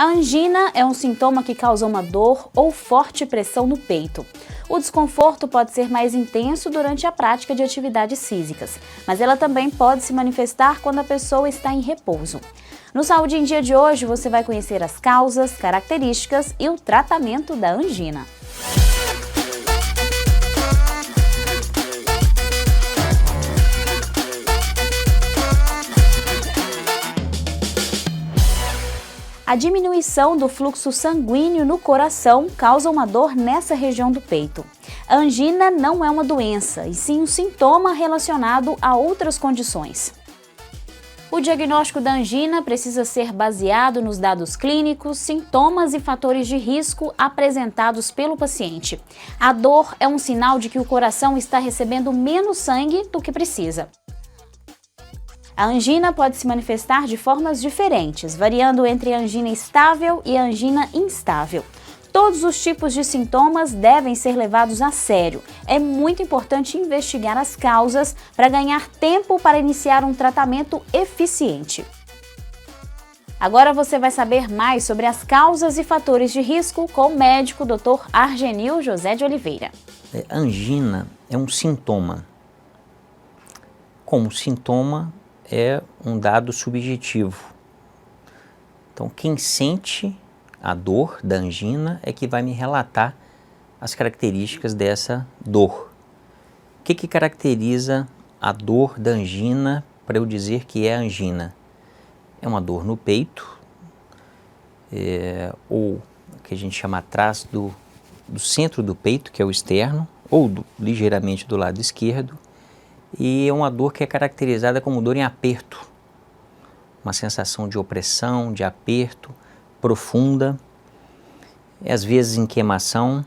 A angina é um sintoma que causa uma dor ou forte pressão no peito. O desconforto pode ser mais intenso durante a prática de atividades físicas, mas ela também pode se manifestar quando a pessoa está em repouso. No Saúde em Dia de hoje, você vai conhecer as causas, características e o tratamento da angina. A diminuição do fluxo sanguíneo no coração causa uma dor nessa região do peito. A angina não é uma doença, e sim um sintoma relacionado a outras condições. O diagnóstico da angina precisa ser baseado nos dados clínicos, sintomas e fatores de risco apresentados pelo paciente. A dor é um sinal de que o coração está recebendo menos sangue do que precisa. A angina pode se manifestar de formas diferentes, variando entre a angina estável e a angina instável. Todos os tipos de sintomas devem ser levados a sério. É muito importante investigar as causas para ganhar tempo para iniciar um tratamento eficiente. Agora você vai saber mais sobre as causas e fatores de risco com o médico Dr. Argenil José de Oliveira. A angina é um sintoma. Como sintoma, é um dado subjetivo. Então, quem sente a dor da angina é que vai me relatar as características dessa dor. O que caracteriza a dor da angina para eu dizer que é angina? É uma dor no peito, ou o que a gente chama atrás do centro do peito, que é o externo, ou ligeiramente do lado esquerdo. E é uma dor que é caracterizada como dor em aperto, uma sensação de opressão, de aperto, profunda, às vezes em queimação,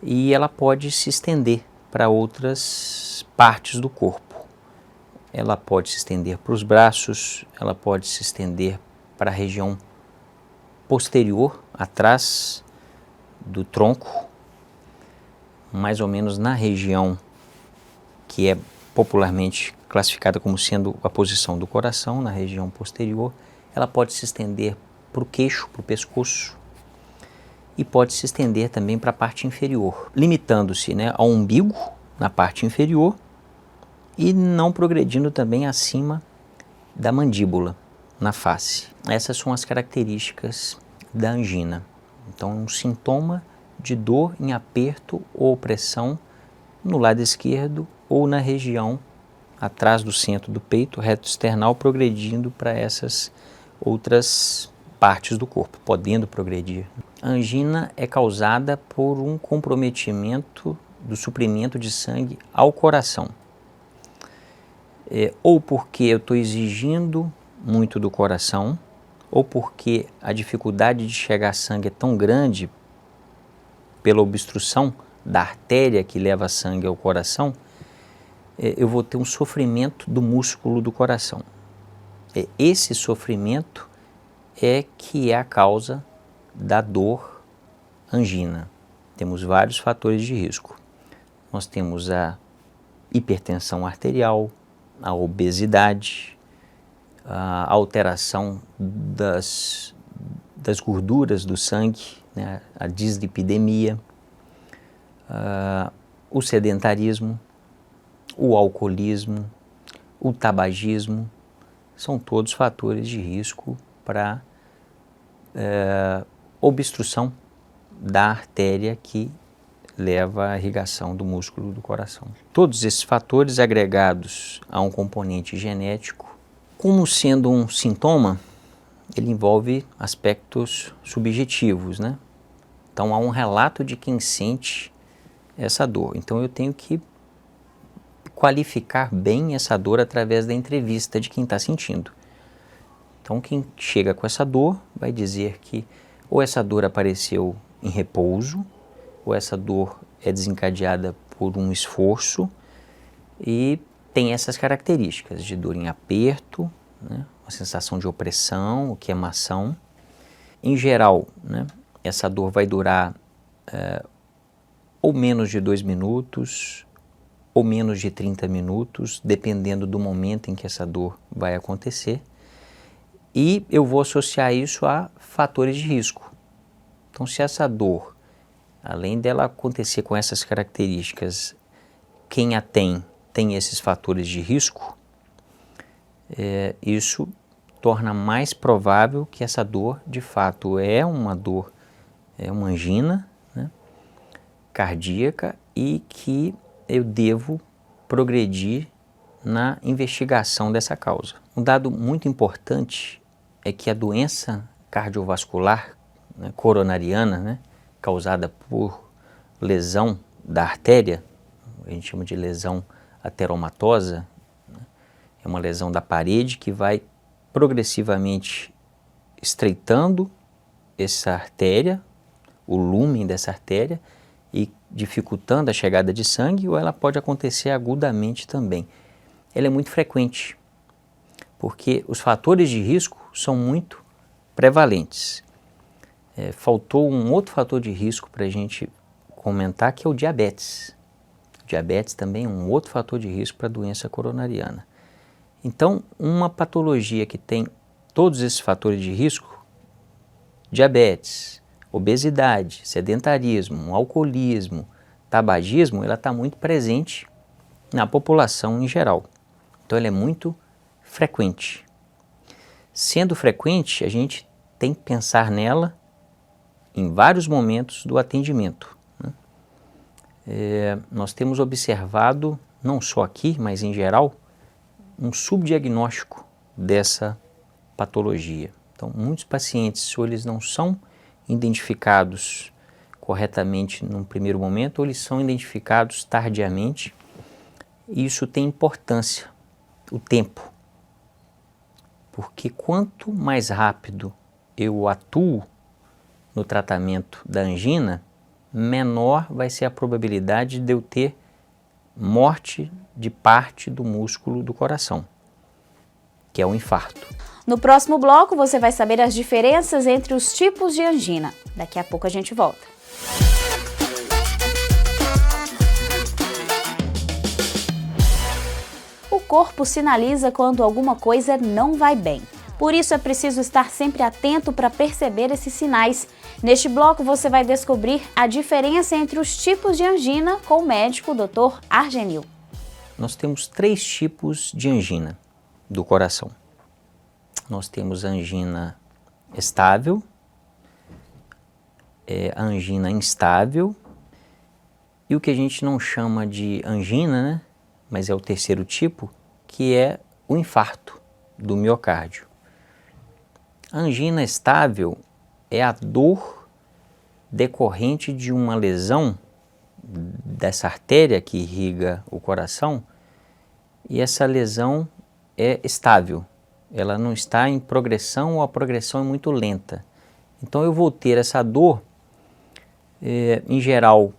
e ela pode se estender para outras partes do corpo. Ela pode se estender para os braços, ela pode se estender para a região posterior, atrás do tronco, mais ou menos na região que é popularmente classificada como sendo a posição do coração, na região posterior. Ela pode se estender para o queixo, para o pescoço, e pode se estender também para a parte inferior, limitando-se, ao umbigo, na parte inferior, e não progredindo também acima da mandíbula, na face. Essas são as características da angina. Então, é um sintoma de dor em aperto ou opressão no lado esquerdo ou na região atrás do centro do peito, reto external, progredindo para essas outras partes do corpo, podendo progredir. A angina é causada por um comprometimento do suprimento de sangue ao coração. Ou porque eu estou exigindo muito do coração, ou porque a dificuldade de chegar sangue é tão grande pela obstrução da artéria que leva sangue ao coração, eu vou ter um sofrimento do músculo do coração. Esse sofrimento é que é a causa da dor angina. Temos vários fatores de risco. Nós temos a hipertensão arterial, a obesidade, a alteração das gorduras do sangue, a dislipidemia, o sedentarismo, o alcoolismo, o tabagismo, são todos fatores de risco para obstrução da artéria que leva à irrigação do músculo do coração. Todos esses fatores agregados a um componente genético, como sendo um sintoma, ele envolve aspectos subjetivos, Então há um relato de quem sente essa dor. Então eu tenho que qualificar bem essa dor através da entrevista de quem está sentindo. Então quem chega com essa dor vai dizer que ou essa dor apareceu em repouso, ou essa dor é desencadeada por um esforço e tem essas características de dor em aperto, uma sensação de opressão, queimação. Em geral, essa dor vai durar ou menos de 2 minutos, ou menos de 30 minutos, dependendo do momento em que essa dor vai acontecer. E eu vou associar isso a fatores de risco. Então, se essa dor, além dela acontecer com essas características, quem a tem esses fatores de risco, isso torna mais provável que essa dor, de fato, é uma dor, é uma angina, né, cardíaca, e que eu devo progredir na investigação dessa causa. Um dado muito importante é que a doença cardiovascular, né, coronariana, né, causada por lesão da artéria, a gente chama de lesão ateromatosa, né, é uma lesão da parede que vai progressivamente estreitando essa artéria, o lúmen dessa artéria, e dificultando a chegada de sangue, ou ela pode acontecer agudamente também. Ela é muito frequente, porque os fatores de risco são muito prevalentes. Faltou um outro fator de risco para a gente comentar, que é o diabetes. O diabetes também é um outro fator de risco para a doença coronariana. Então, uma patologia que tem todos esses fatores de risco, diabetes, obesidade, sedentarismo, alcoolismo, tabagismo, ela está muito presente na população em geral. Então, ela é muito frequente. Sendo frequente, a gente tem que pensar nela em vários momentos do atendimento, né? Nós temos observado, não só aqui, mas em geral, um subdiagnóstico dessa patologia. Então, muitos pacientes, ou eles não são identificados corretamente num primeiro momento, ou eles são identificados tardiamente, e isso tem importância, o tempo. Porque quanto mais rápido eu atuo no tratamento da angina, menor vai ser a probabilidade de eu ter morte de parte do músculo do coração, que é o infarto. No próximo bloco, você vai saber as diferenças entre os tipos de angina. Daqui a pouco a gente volta. O corpo sinaliza quando alguma coisa não vai bem. Por isso é preciso estar sempre atento para perceber esses sinais. Neste bloco você vai descobrir a diferença entre os tipos de angina com o médico Dr. Argenil. Nós temos 3 tipos de angina do coração. Nós temos a angina estável, a angina instável e o que a gente não chama de angina, né, mas é o terceiro tipo, que é o infarto do miocárdio. A angina estável é a dor decorrente de uma lesão dessa artéria que irriga o coração, e essa lesão é estável, ela não está em progressão ou a progressão é muito lenta. Então eu vou ter essa dor, em geral,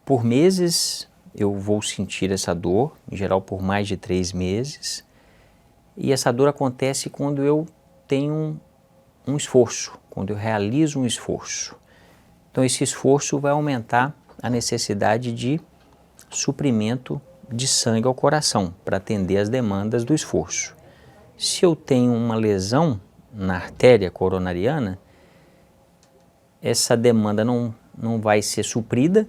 por meses eu vou sentir essa dor, em geral por mais de 3 meses, e essa dor acontece quando eu tenho um esforço, quando eu realizo um esforço. Então esse esforço vai aumentar a necessidade de suprimento de sangue ao coração para atender as demandas do esforço. Se eu tenho uma lesão na artéria coronariana, essa demanda não vai ser suprida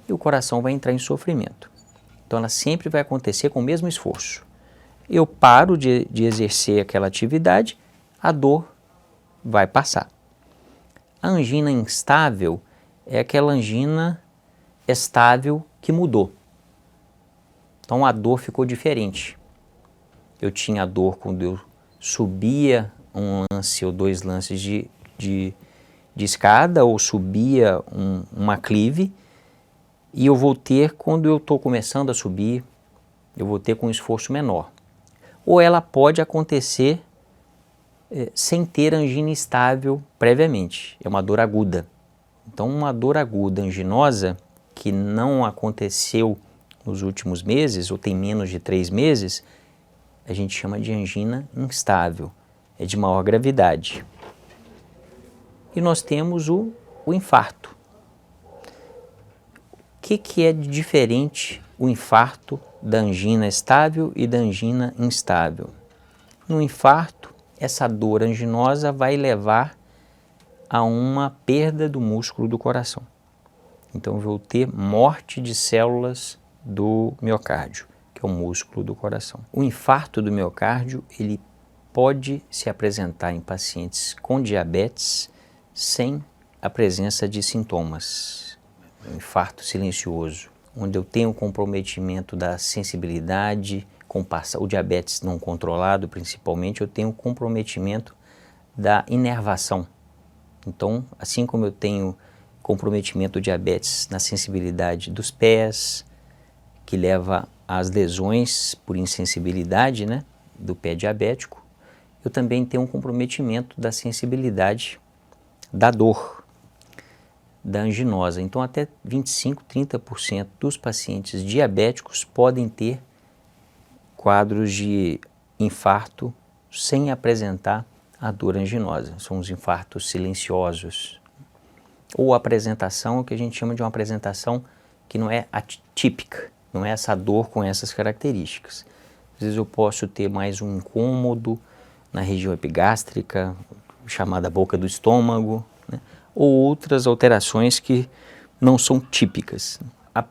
e o coração vai entrar em sofrimento. Então ela sempre vai acontecer com o mesmo esforço. Eu paro de exercer aquela atividade, a dor vai passar. A angina instável é aquela angina estável que mudou. Então a dor ficou diferente. Eu tinha dor quando eu subia um lance ou 2 lances de escada, ou subia uma aclive, e eu vou ter quando eu estou começando a subir, eu vou ter com um esforço menor. Ou ela pode acontecer sem ter angina estável previamente, é uma dor aguda. Então uma dor aguda anginosa que não aconteceu nos últimos meses, ou tem menos de 3 meses, a gente chama de angina instável, é de maior gravidade. E nós temos o infarto. O que é de diferente o infarto da angina estável e da angina instável? No infarto, essa dor anginosa vai levar a uma perda do músculo do coração. Então eu vou ter morte de células do miocárdio, que é o músculo do coração. O infarto do miocárdio, ele pode se apresentar em pacientes com diabetes sem a presença de sintomas. Um infarto silencioso, onde eu tenho comprometimento da sensibilidade, com o diabetes não controlado principalmente, eu tenho comprometimento da inervação. Então, assim como eu tenho comprometimento do diabetes na sensibilidade dos pés, que leva às lesões por insensibilidade, né, do pé diabético, eu também tenho um comprometimento da sensibilidade da dor, da anginosa. Então, até 25, 30% dos pacientes diabéticos podem ter quadros de infarto sem apresentar a dor anginosa. São os infartos silenciosos. Ou a apresentação, que a gente chama de uma apresentação que não é atípica, não é essa dor com essas características. Às vezes eu posso ter mais um incômodo na região epigástrica, chamada boca do estômago, né? Ou outras alterações que não são típicas. A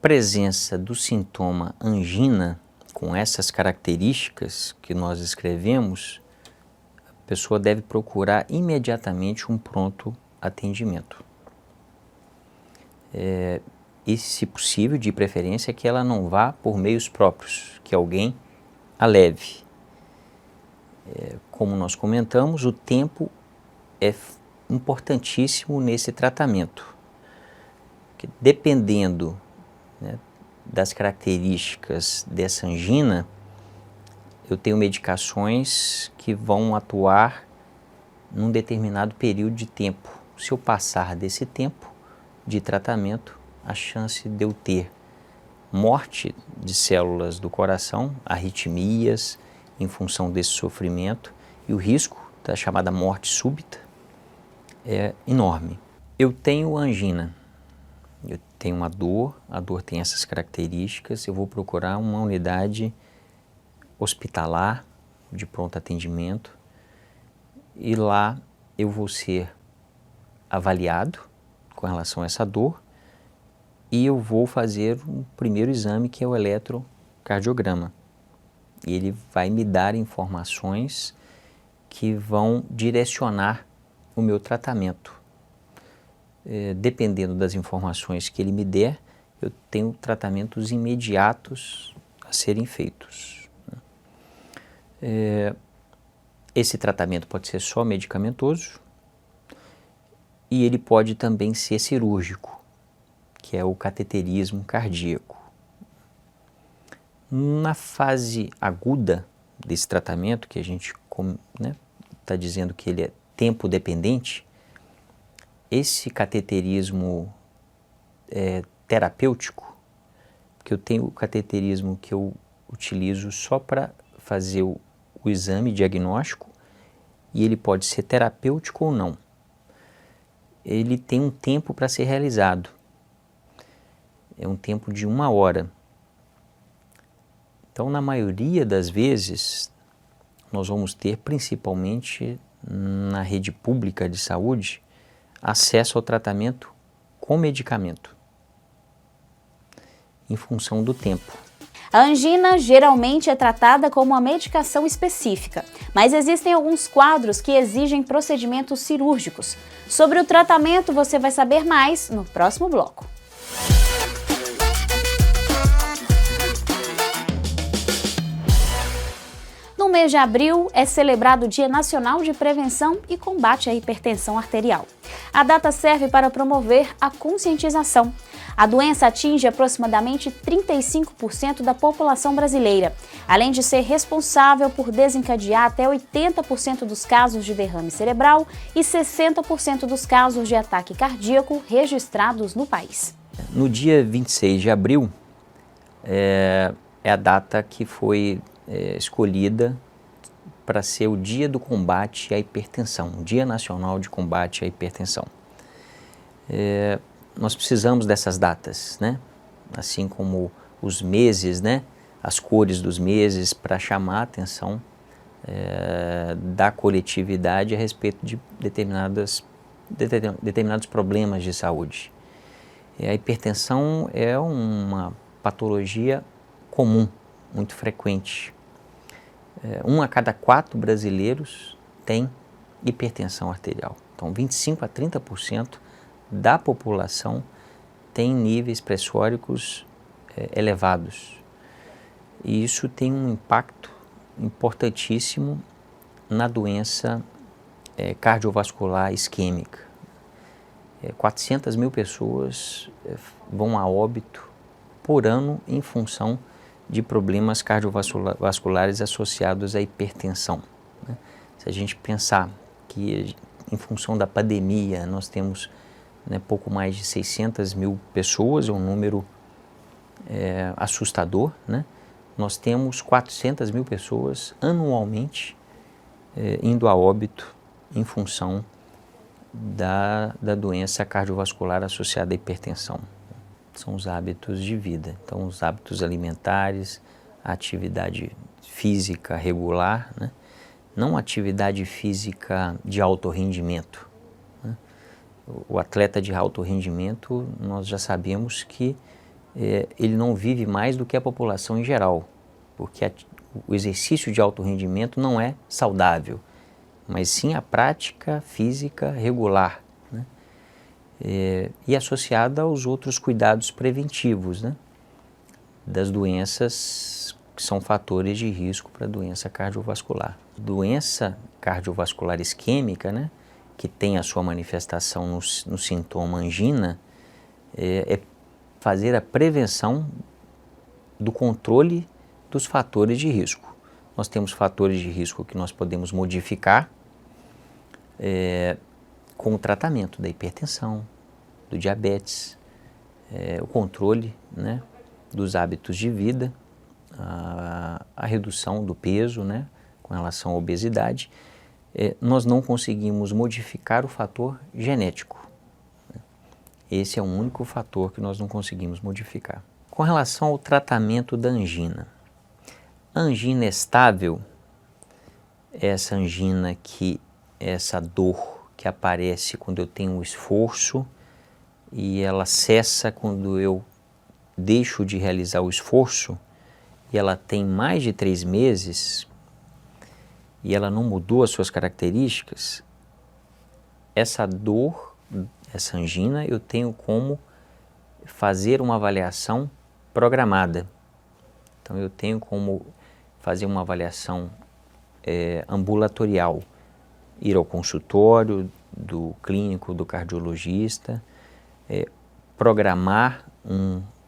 presença do sintoma angina com essas características que nós escrevemos, a pessoa deve procurar imediatamente um pronto atendimento. E, se possível, de preferência, que ela não vá por meios próprios, que alguém a leve. Como nós comentamos, o tempo é importantíssimo nesse tratamento. Porque dependendo, né, das características dessa angina, eu tenho medicações que vão atuar num determinado período de tempo. Se eu passar desse tempo de tratamento, a chance de eu ter morte de células do coração, arritmias, em função desse sofrimento, e o risco da chamada morte súbita é enorme. Eu tenho angina, eu tenho uma dor, a dor tem essas características, eu vou procurar uma unidade hospitalar de pronto atendimento e lá eu vou ser avaliado com relação a essa dor e eu vou fazer um primeiro exame, que é o eletrocardiograma. E ele vai me dar informações que vão direcionar o meu tratamento. Dependendo das informações que ele me der, eu tenho tratamentos imediatos a serem feitos. Esse tratamento pode ser só medicamentoso e ele pode também ser cirúrgico, que é o cateterismo cardíaco. Na fase aguda desse tratamento, que a gente está dizendo que ele é tempo dependente, esse cateterismo terapêutico, que eu tenho o cateterismo que eu utilizo só para fazer o exame diagnóstico, e ele pode ser terapêutico ou não. Ele tem um tempo para ser realizado. É um tempo de 1 hora. Então, na maioria das vezes, nós vamos ter, principalmente na rede pública de saúde, acesso ao tratamento com medicamento, em função do tempo. A angina geralmente é tratada com uma medicação específica, mas existem alguns quadros que exigem procedimentos cirúrgicos. Sobre o tratamento, você vai saber mais no próximo bloco. No mês de abril é celebrado o Dia Nacional de Prevenção e Combate à Hipertensão Arterial. A data serve para promover a conscientização. A doença atinge aproximadamente 35% da população brasileira, além de ser responsável por desencadear até 80% dos casos de derrame cerebral e 60% dos casos de ataque cardíaco registrados no país. No dia 26 de abril é a data que foi escolhida para ser o Dia do Combate à Hipertensão, o Dia Nacional de Combate à Hipertensão. Nós precisamos dessas datas, né? Assim como os meses, né? As cores dos meses, para chamar a atenção da coletividade a respeito de determinados problemas de saúde. A hipertensão é uma patologia comum, muito frequente. 1 a cada 4 brasileiros tem hipertensão arterial. Então, 25 a 30% da população tem níveis pressóricos elevados. E isso tem um impacto importantíssimo na doença cardiovascular isquêmica. 400 mil pessoas vão a óbito por ano em função de problemas cardiovasculares associados à hipertensão. Se a gente pensar que em função da pandemia nós temos pouco mais de 600 mil pessoas, é um número assustador, né? Nós temos 400 mil pessoas anualmente indo a óbito em função da doença cardiovascular associada à hipertensão. São os hábitos de vida. Então, os hábitos alimentares, a atividade física regular, né? Não atividade física de alto rendimento, né? O atleta de alto rendimento, nós já sabemos que ele não vive mais do que a população em geral, porque o exercício de alto rendimento não é saudável, mas sim a prática física regular, né? E associada aos outros cuidados preventivos, né? Das doenças que são fatores de risco para a doença cardiovascular. Doença cardiovascular isquêmica, né? Que tem a sua manifestação no sintoma angina, é fazer a prevenção do controle dos fatores de risco. Nós temos fatores de risco que nós podemos modificar com o tratamento da hipertensão, do diabetes, o controle, né, dos hábitos de vida, a redução do peso, né, com relação à obesidade. Nós não conseguimos modificar o fator genético. Esse é o único fator que nós não conseguimos modificar. Com relação ao tratamento da angina, a angina estável é essa angina essa dor que aparece quando eu tenho um esforço e ela cessa quando eu deixo de realizar o esforço, e ela tem mais de 3 meses e ela não mudou as suas características. Essa dor, essa angina, eu tenho como fazer uma avaliação programada. Então eu tenho como fazer uma avaliação ambulatorial, ir ao consultório do clínico, do cardiologista, programar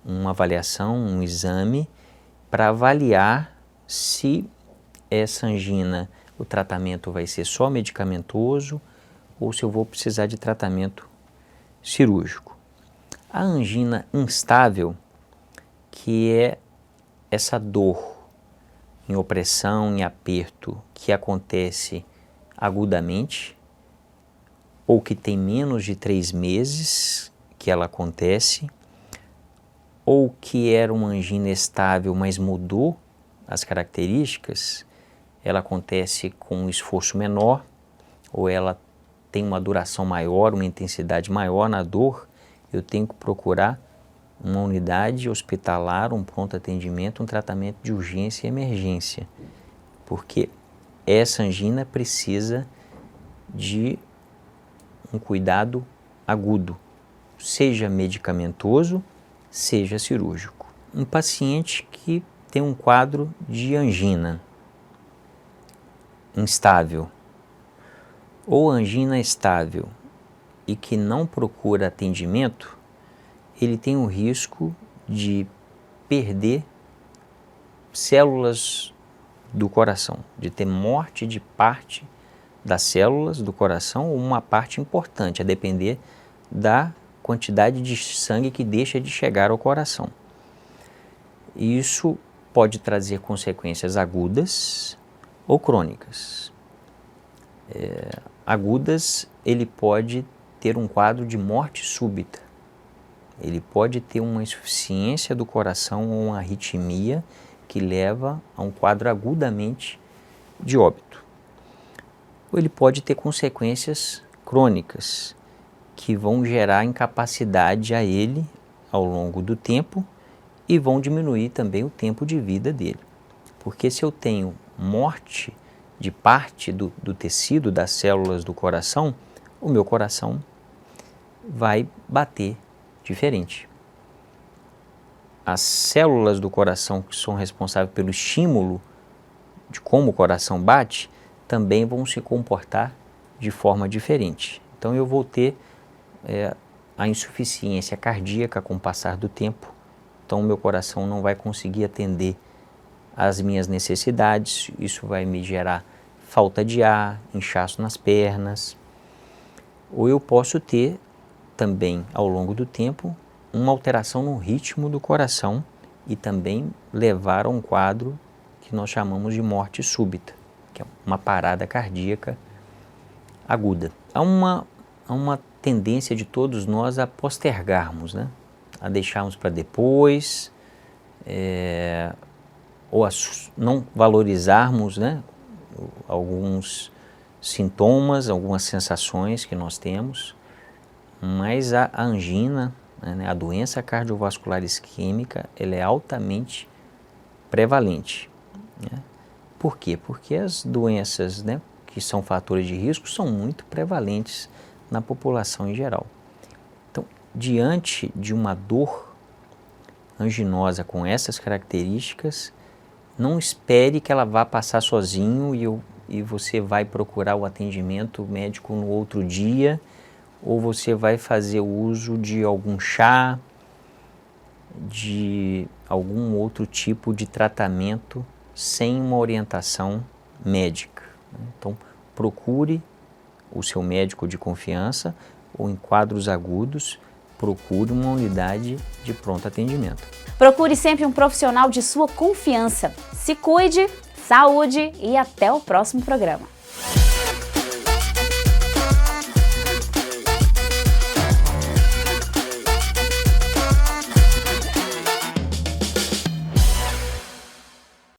uma avaliação, um exame, para avaliar se essa angina, o tratamento vai ser só medicamentoso ou se eu vou precisar de tratamento cirúrgico. A angina instável, que é essa dor em opressão, em aperto, que acontece agudamente, ou que tem menos de 3 meses que ela acontece, ou que era uma angina estável, mas mudou as características, ela acontece com um esforço menor, ou ela tem uma duração maior, uma intensidade maior na dor, eu tenho que procurar uma unidade hospitalar, um pronto atendimento, um tratamento de urgência e emergência, porque essa angina precisa de um cuidado agudo, seja medicamentoso, seja cirúrgico. Um paciente que tem um quadro de angina instável ou angina estável e que não procura atendimento, ele tem o risco de perder células do coração, de ter morte de parte das células do coração ou uma parte importante, a depender da quantidade de sangue que deixa de chegar ao coração. Isso pode trazer consequências agudas ou crônicas. Agudas, ele pode ter um quadro de morte súbita. Ele pode ter uma insuficiência do coração ou uma arritmia que leva a um quadro agudamente de óbito. Ou ele pode ter consequências crônicas, que vão gerar incapacidade a ele ao longo do tempo e vão diminuir também o tempo de vida dele. Porque se eu tenho morte de parte do tecido, das células do coração, o meu coração vai bater diferente. As células do coração que são responsáveis pelo estímulo de como o coração bate, também vão se comportar de forma diferente. Então eu vou ter a insuficiência cardíaca com o passar do tempo, então o meu coração não vai conseguir atender às minhas necessidades, isso vai me gerar falta de ar, inchaço nas pernas. Ou eu posso ter também, ao longo do tempo, uma alteração no ritmo do coração e também levar a um quadro que nós chamamos de morte súbita, que é uma parada cardíaca aguda. Há uma tendência de todos nós a postergarmos, né? A deixarmos para depois, ou a não valorizarmos, né, alguns sintomas, algumas sensações que nós temos, mas a angina, né, a doença cardiovascular isquêmica, ela é altamente prevalente. Né? Por quê? Porque as doenças, né, que são fatores de risco são muito prevalentes na população em geral. Então, diante de uma dor anginosa com essas características, não espere que ela vá passar sozinho e você vai procurar o atendimento médico no outro dia, ou você vai fazer uso de algum chá, de algum outro tipo de tratamento sem uma orientação médica. Então, procure o seu médico de confiança ou, em quadros agudos, procure uma unidade de pronto atendimento. Procure sempre um profissional de sua confiança. Se cuide, saúde e até o próximo programa.